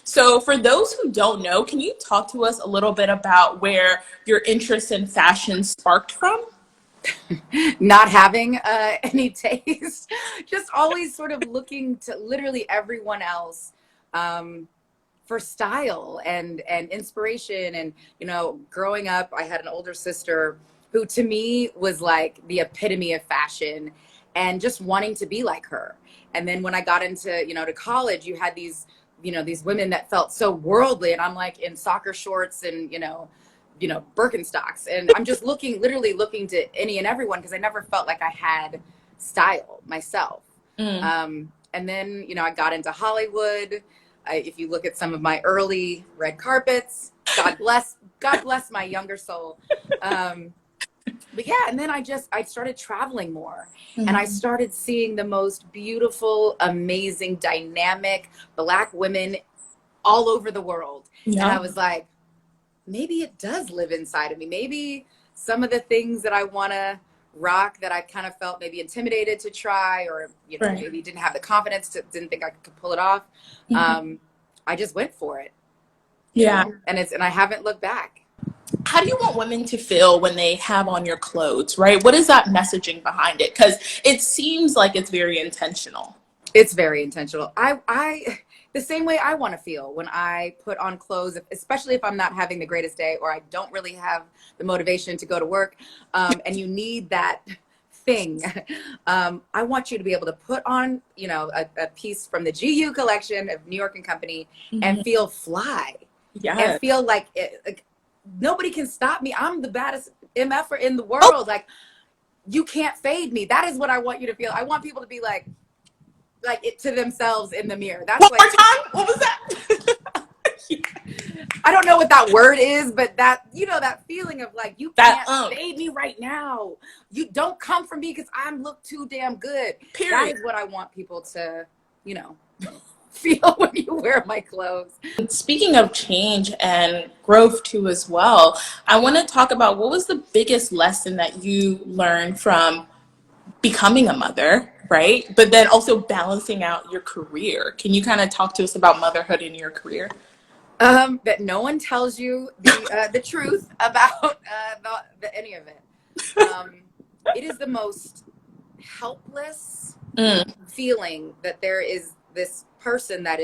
So for those who don't know, can you talk to us a little bit about where your interest in fashion sparked from? Not having any taste, just always sort of looking to literally everyone else um, for style and inspiration. And, growing up, I had an older sister who to me was like the epitome of fashion and just wanting to be like her. And then when I got into, to college, you had these women that felt so worldly, and I'm like in soccer shorts and, Birkenstocks. And I'm just literally looking to any and everyone because I never felt like I had style myself. Mm. And then, I got into Hollywood. If you look at some of my early red carpets, God bless my younger soul. But yeah, and then I started traveling more, and I started seeing the most beautiful, amazing, dynamic Black women all over the world. Yeah. And I was like, maybe it does live inside of me. Maybe some of the things that I want to rock that I kind of felt maybe intimidated to try, or, Right. maybe didn't have the confidence didn't think I could pull it off. I just went for it. Yeah. And I haven't looked back. How do you want women to feel when they have on your clothes, right? What is that messaging behind it? Because it seems like it's very intentional. It's very intentional. I the same way I want to feel when I put on clothes, especially if I'm not having the greatest day or I don't really have the motivation to go to work, and you need that thing. I want you to be able to put on, a piece from the GU collection of New York and Company and feel fly. Yeah. And feel like nobody can stop me. I'm the baddest MFer in the world. Like, you can't fade me. That is what I want you to feel. I want people to be like it to themselves in the mirror. That's One more time. What was that? I don't know what that word is, but that, that feeling of like, you can't fade me right now. You don't come for me because I look too damn good. Period. That is what I want people to, feel when you wear my clothes. Speaking of change and growth too as well, I want to talk about what was the biggest lesson that you learned from becoming a mother, right? But then also balancing out your career. Can you kind of talk to us about motherhood in your career? That no one tells you the truth about any of it. It is the most helpless feeling that there is this person that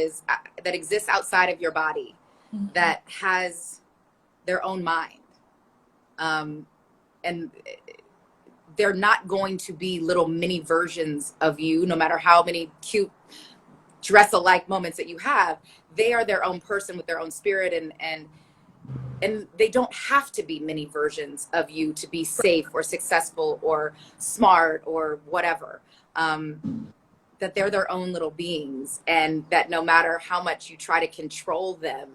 exists outside of your body that has their own mind, and they're not going to be little mini versions of you, no matter how many cute dress alike moments that you have. They are their own person with their own spirit, and they don't have to be mini versions of you to be safe or successful or smart or whatever. That they're their own little beings, and that no matter how much you try to control them,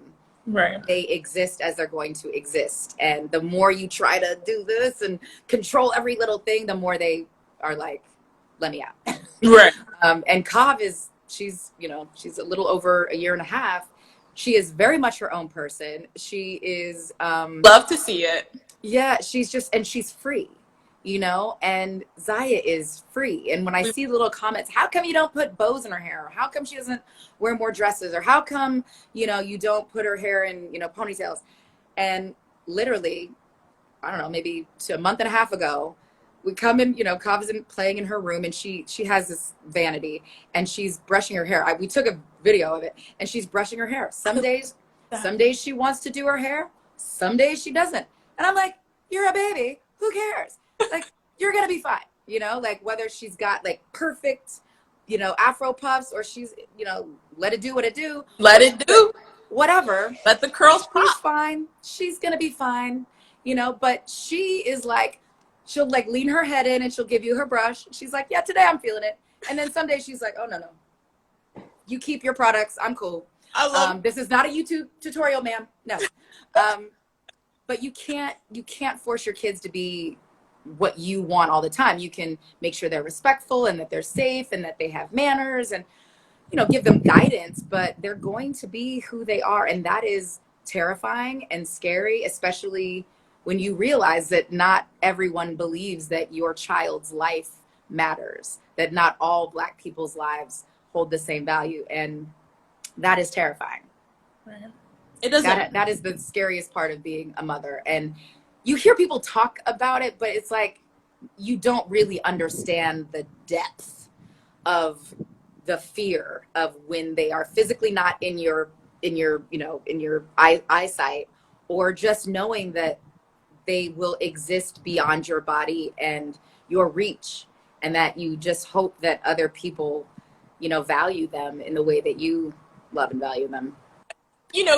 right, they exist as they're going to exist. And the more you try to do this and control every little thing, the more they are like, let me out. Right. And Kav she's a little over a year and a half. She is very much her own person. She is love to see it. Yeah, she's free, and Zaya is free. And when I see little comments, how come you don't put bows in her hair? Or how come she doesn't wear more dresses? Or how come, you don't put her hair in, ponytails? And literally, I don't know, maybe a month and a half ago, we come in, Kav is playing in her room, and she has this vanity, and she's brushing her hair. We took a video of it, and she's brushing her hair. Some days she wants to do her hair. Some days she doesn't. And I'm like, you're a baby. Who cares? Like, you're going to be fine. Like whether she's got like perfect, Afro puffs, or she's, let it do what it do. Let it do. Whatever. Let the curls pop. She's fine. She's going to be fine. But she is like, she'll like lean her head in and she'll give you her brush. She's like, yeah, today I'm feeling it. And then some days she's like, oh, no. You keep your products. I'm cool. I love this is not a YouTube tutorial, ma'am. No. But you can't force your kids to be what you want all the time. You can make sure they're respectful and that they're safe and that they have manners and, give them guidance, but they're going to be who they are. And that is terrifying and scary, especially when you realize that not everyone believes that your child's life matters, that not all Black people's lives hold the same value. And that is terrifying. Right. It doesn't. That is the scariest part of being a mother. And you hear people talk about it, but it's like you don't really understand the depth of the fear of when they are physically not in your in your eyesight, or just knowing that they will exist beyond your body and your reach, and that you just hope that other people, value them in the way that you love and value them.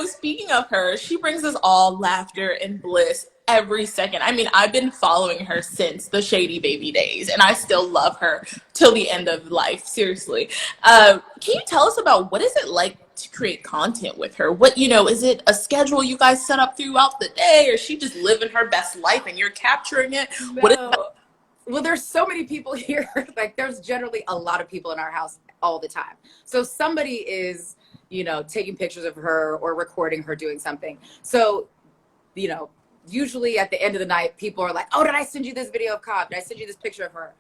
Speaking of her, she brings us all laughter and bliss every second. I mean, I've been following her since the Shady Baby days, and I still love her till the end of life. Seriously. Can you tell us about what is it like to create content with her? Is it a schedule you guys set up throughout the day, or is she just living her best life and you're capturing it? What is that? No. Well, there's so many people here. Like, there's generally a lot of people in our house all the time. So somebody is, taking pictures of her or recording her doing something. So, usually at the end of the night, people are like, "Oh, did I send you this video of Cobb? Did I send you this picture of her?"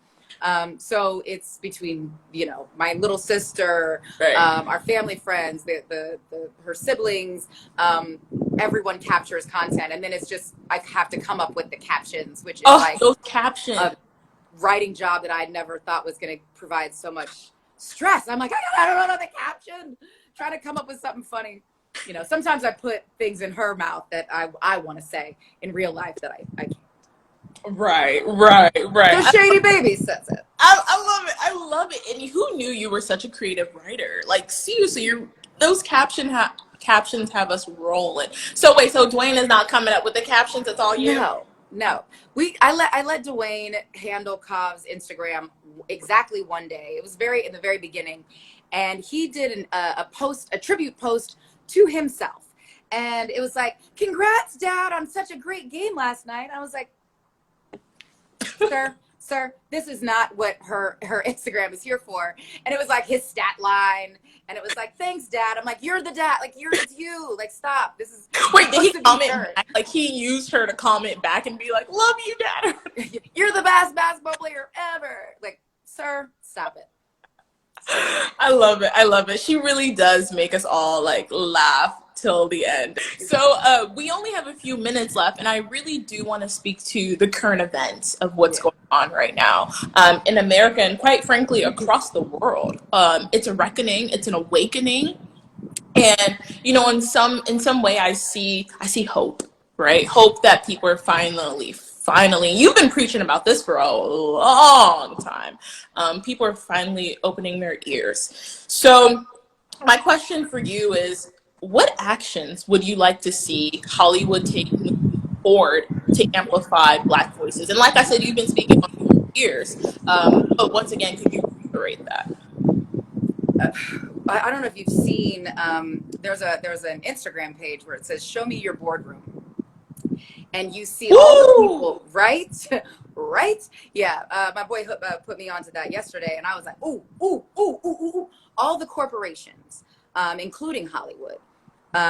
So it's between, my little sister, Right. our family friends, her siblings, everyone captures content. And then it's just, I have to come up with the captions, which is like Those captions. a writing job that I never thought was going to provide so much stress. I'm like, I don't know the caption. Trying to come up with something funny. Sometimes I put things in her mouth that I want to say in real life that I can't. Right. The Shady Baby says it. I love it. I love it. And who knew you were such a creative writer? Like, seriously, those captions have us rolling. So wait, so Dwayne is not coming up with the captions? It's all you? No. I let Dwayne handle Cobb's Instagram exactly one day. It was in the very beginning, and he did a tribute post to himself, and it was like, "Congrats, Dad, on such a great game last night." I was like, Sir, this is not what her Instagram is here for. And it was like his stat line, and it was like, "Thanks, Dad." I'm like, "You're the dad. Like, it's you. Like, stop. This is." Wait, did he comment back? Like, he used her to comment back and be like, "Love you, Dad." "You're the best basketball player ever." Like, sir, stop it. I love it. She really does make us all like laugh till the end. So we only have a few minutes left, and I really do want to speak to the current events of what's going on right now in America, and quite frankly across the world. It's a reckoning, it's an awakening, and in some way I see hope, right? Hope that people are finally, you've been preaching about this for a long time. People are finally opening their ears. So my question for you is, what actions would you like to see Hollywood take forward to amplify Black voices? And like I said, you've been speaking on years, but once again, could you reiterate that? I don't know if you've seen, there's an Instagram page where it says, "Show me your boardroom." And you see all the people, right? Right? Yeah. My boy put me onto that yesterday, and I was like, ooh. All the corporations, including Hollywood,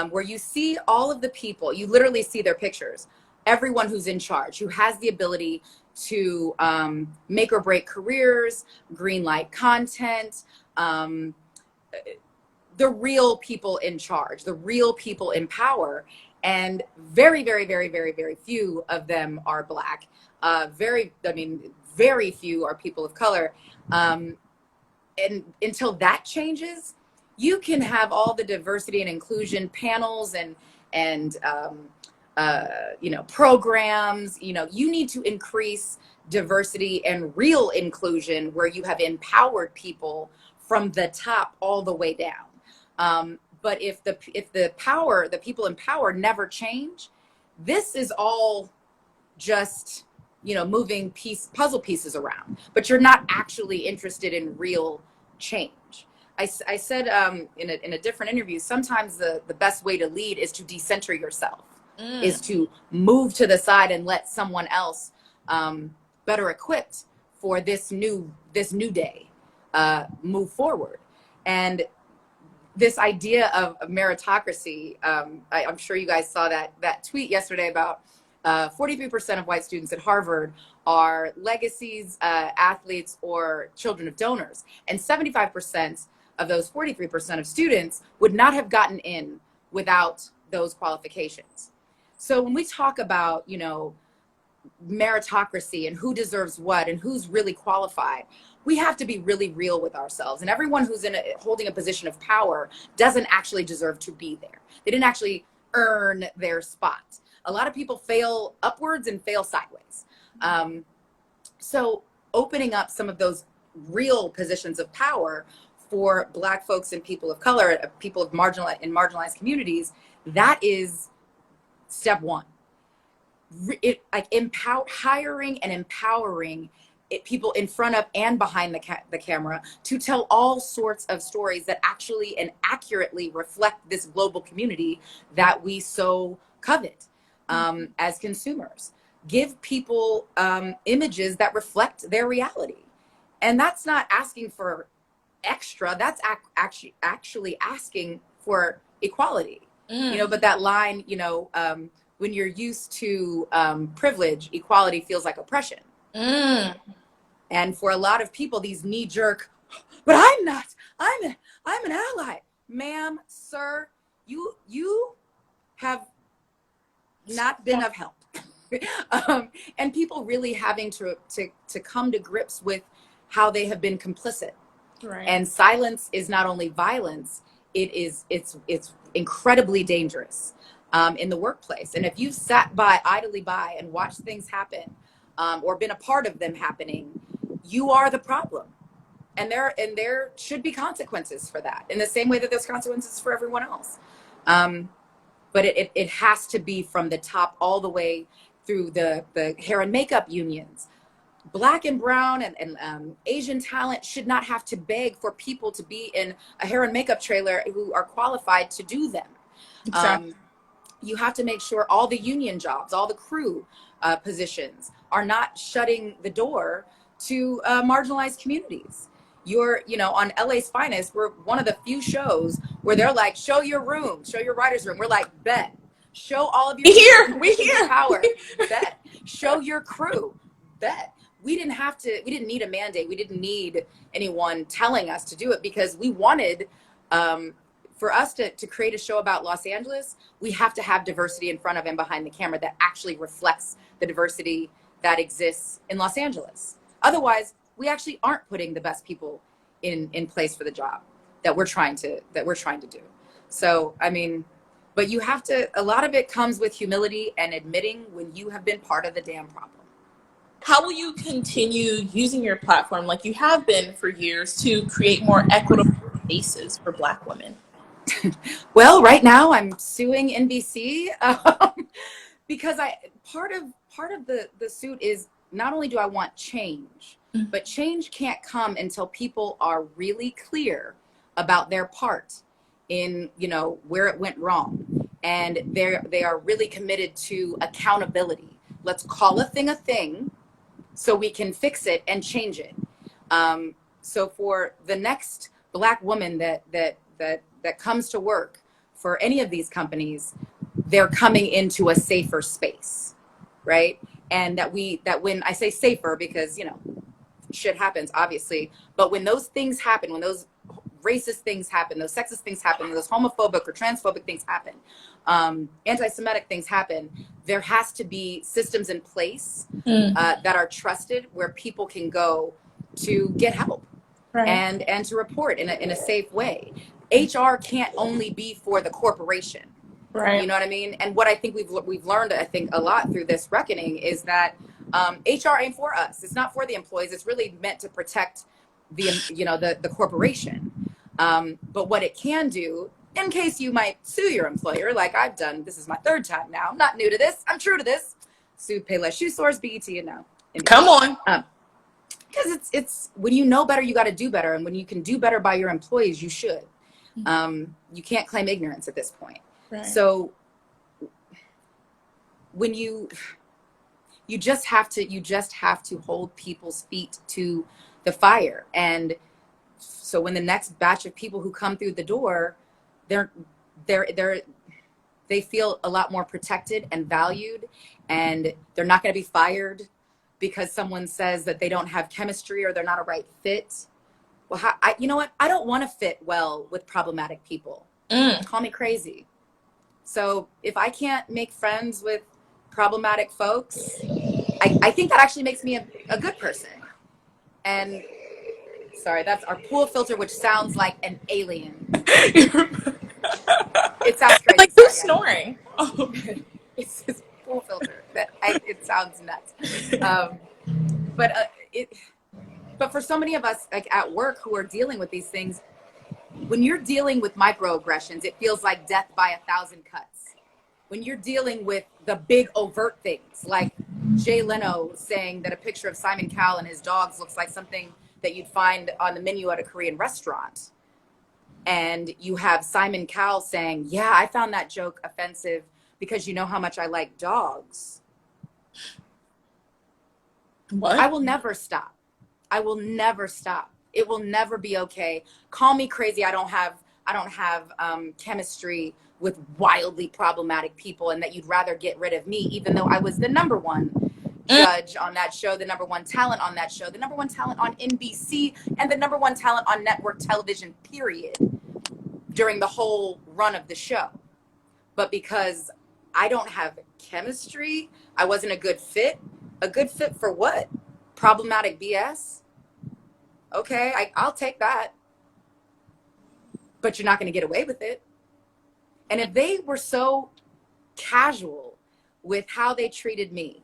where you see all of the people, you literally see their pictures. Everyone who's in charge, who has the ability to make or break careers, green light content, the real people in charge, the real people in power. And very, very, very, very, very few of them are Black. Very few are people of color. And until that changes, you can have all the diversity and inclusion panels and programs. You need to increase diversity and real inclusion where you have empowered people from the top all the way down. But if the people in power never change, this is all just, moving puzzle pieces around, but you're not actually interested in real change. I said in a different interview, sometimes the best way to lead is to decenter yourself, is to move to the side and let someone else better equipped for this new day move forward. And this idea of meritocracy, I'm sure you guys saw that tweet yesterday about 43% of white students at Harvard are legacies, athletes, or children of donors. And 75% of those 43% of students would not have gotten in without those qualifications. So when we talk about, you know, meritocracy and who deserves what and who's really qualified, we have to be really real with ourselves. And everyone who's holding a position of power doesn't actually deserve to be there. They didn't actually earn their spot. A lot of people fail upwards and fail sideways. So opening up some of those real positions of power for Black folks and people of color, people of marginalized communities, that is step one. Hiring and empowering people in front of and behind the camera to tell all sorts of stories that actually and accurately reflect this global community that we so covet as consumers. Give people images that reflect their reality. And that's not asking for extra, that's actually asking for equality. You know, but that line, you know, when you're used to privilege, equality feels like oppression. And for a lot of people, these knee-jerk, but I'm not, I'm an ally. Ma'am, sir, you have not been of help. And people really having to come to grips with how they have been complicit. Right. And silence is not only violence, it's incredibly dangerous in the workplace. And if you've sat idly by and watched things happen, or been a part of them happening, you are the problem. And there should be consequences for that, in the same way that there's consequences for everyone else. But it has to be from the top all the way through the hair and makeup unions. Black and brown and Asian talent should not have to beg for people to be in a hair and makeup trailer who are qualified to do them. Exactly. You have to make sure all the union jobs, all the crew positions are not shutting the door to marginalized communities. You know, on LA's Finest, we're one of the few shows where they're like, show your room, show your writer's room. We're like, bet. Show all of your We here. Power, bet. Show your crew, bet. We didn't need a mandate. We didn't need anyone telling us to do it, because we wanted, for us to create a show about Los Angeles, we have to have diversity in front of and behind the camera that actually reflects the diversity that exists in Los Angeles. Otherwise, we actually aren't putting the best people in place for the job that we're trying to do. So, I mean, but you have to, a lot of it comes with humility and admitting when you have been part of the damn problem. How will you continue using your platform, like you have been for years, to create more equitable spaces for Black women? Well, right now I'm suing NBC because part of the suit is, not only do I want change, but change can't come until people are really clear about their part in, you know, where it went wrong, and they are really committed to accountability. Let's call a thing so we can fix it and change it. So for the next Black woman that comes to work for any of these companies, they're coming into a safer space, right? And that when I say safer, because, you know, shit happens, obviously, but when those things happen, when those racist things happen, those sexist things happen, those homophobic or transphobic things happen, anti-Semitic things happen, there has to be systems in place that are trusted, where people can go to get help, right, and to report in a safe way. HR can't only be for the corporation. Right. You know what I mean? And what I think we've learned, I think, a lot through this reckoning is that HR ain't for us. It's not for the employees. It's really meant to protect the corporation. But what it can do, in case you might sue your employer, like I've done, this is my third time now. I'm not new to this. I'm true to this. Sued Payless Shoe Stores, BET, and now. Come on. Because it's when you know better, you got to do better. And when you can do better by your employees, you should. You can't claim ignorance at this point. Right. So when you just have to hold people's feet to the fire. And so when the next batch of people who come through the door, they feel a lot more protected and valued, and they're not going to be fired because someone says that they don't have chemistry or they're not a right fit. Well, you know what? I don't want to fit well with problematic people. Call me crazy. So if I can't make friends with problematic folks, I think that actually makes me a good person. And sorry, that's our pool filter, which sounds like an alien. It sounds crazy. Like, who's Sorry, guys. snoring? Oh. It's this pool filter it sounds nuts. Um, but it, but for so many of us, like at work, who are dealing with these things, when you're dealing with microaggressions, it feels like death by 1,000 cuts. When you're dealing with the big overt things, like Jay Leno saying that a picture of Simon Cowell and his dogs looks like something that you'd find on the menu at a Korean restaurant. And you have Simon Cowell saying, yeah, I found that joke offensive because you know how much I like dogs. What? I will never stop. I will never stop. It will never be okay. Call me crazy. I don't have chemistry with wildly problematic people, and that you'd rather get rid of me, even though I was the number one judge on that show, the number one talent on that show, the number one talent on NBC, and the number one talent on network television, period, during the whole run of the show. But because I don't have chemistry, I wasn't a good fit. A good fit for what? Problematic BS? Okay, I'll take that. But you're not going to get away with it. And if they were so casual with how they treated me,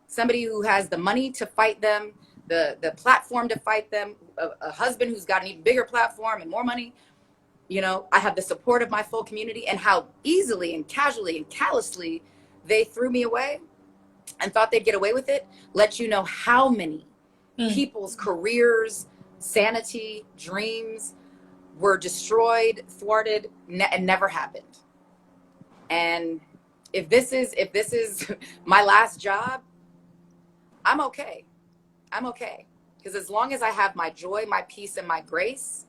somebody who has the money to fight them, the platform to fight them, a husband who's got an even bigger platform and more money, you know, I have the support of my full community, and how easily and casually and callously they threw me away and thought they'd get away with it, let you know how many people's careers, sanity, dreams were destroyed, thwarted, and never happened. And if this is my last job, I'm okay. I'm okay. Because as long as I have my joy, my peace, and my grace,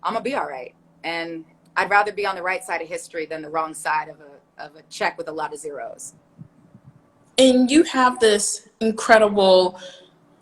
I'm gonna be all right. And I'd rather be on the right side of history than the wrong side of a check with a lot of zeros. And you have this incredible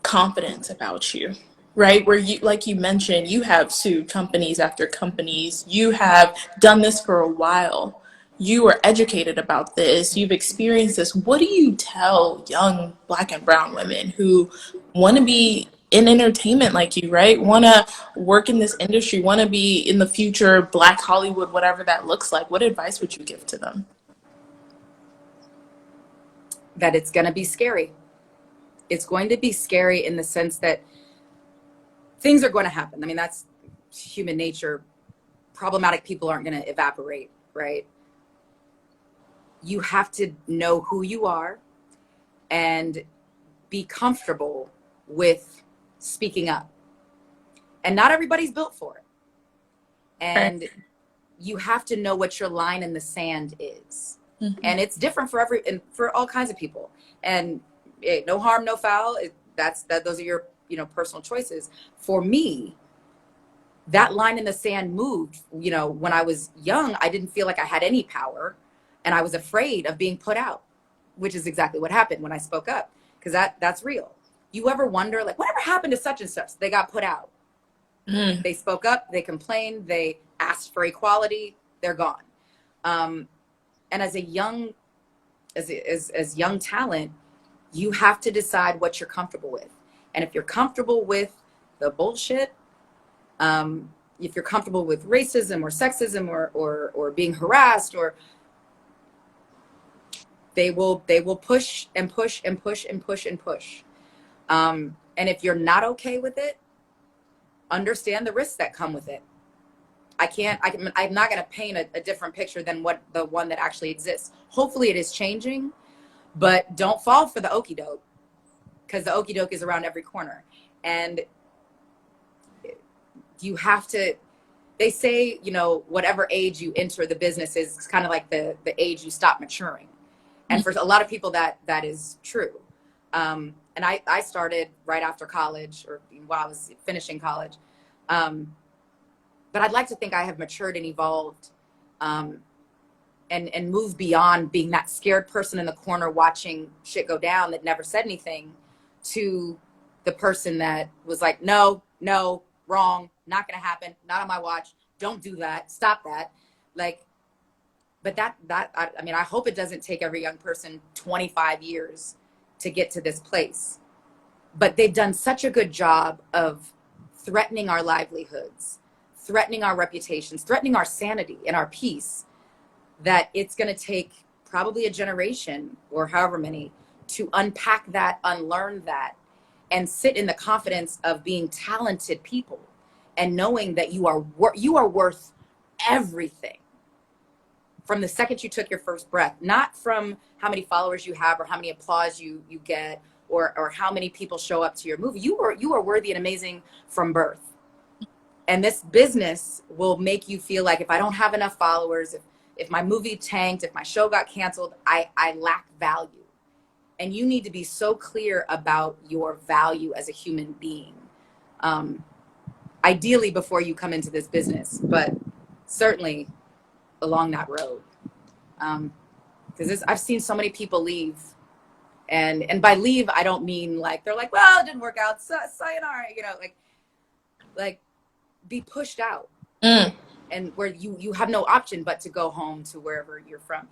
confidence about you, right? Where you, like you mentioned, you have sued companies after companies. You have done this for a while. You are educated about this. You've experienced this. What do you tell young Black and brown women who want to be in entertainment like you, right? Want to work in this industry, want to be in the future Black Hollywood, whatever that looks like? What advice would you give to them? That it's going to be scary. It's going to be scary in the sense that things are going to happen. I mean, that's human nature. Problematic people aren't going to evaporate, right? You have to know who you are and be comfortable with speaking up. And not everybody's built for it. And you have to know what your line in the sand is. And it's different for all kinds of people. And no harm, no foul. Those are your, personal choices. For me, that line in the sand moved. When I was young, I didn't feel like I had any power, and I was afraid of being put out, which is exactly what happened when I spoke up, because that's real. You ever wonder, like, whatever happened to such and such? They got put out. They spoke up, they complained, they asked for equality, they're gone. And as young talent, you have to decide what you're comfortable with. And if you're comfortable with the bullshit, if you're comfortable with racism or sexism or being harassed, or they will push and push and push and push and push. And if you're not okay with it, understand the risks that come with it. I'm not going to paint a different picture than what the one that actually exists. Hopefully it is changing, but don't fall for the okie doke, because the okie doke is around every corner. And you have to, they say, whatever age you enter the business is kind of like the age you stop maturing. And for a lot of people that is true. And I started right after college, or while I was finishing college. But I'd like to think I have matured and evolved, and moved beyond being that scared person in the corner watching shit go down that never said anything, to the person that was like, no, wrong, not going to happen, not on my watch, don't do that, stop that. Like, but I mean, I hope it doesn't take every young person 25 years to get to this place. But they've done such a good job of threatening our livelihoods, threatening our reputations, threatening our sanity and our peace, that it's going to take probably a generation or however many to unpack that, unlearn that, and sit in the confidence of being talented people and knowing that you are worth everything from the second you took your first breath, not from how many followers you have or how many applause you get, or how many people show up to your movie. You are worthy and amazing from birth. And this business will make you feel like, if I don't have enough followers, if my movie tanked, if my show got canceled, I lack value. And you need to be so clear about your value as a human being. Ideally before you come into this business, but certainly along that road. Because I've seen so many people leave. And by leave, I don't mean like, they're like, well, it didn't work out, sayonara, you know, like be pushed out. And where you have no option but to go home to wherever you're from.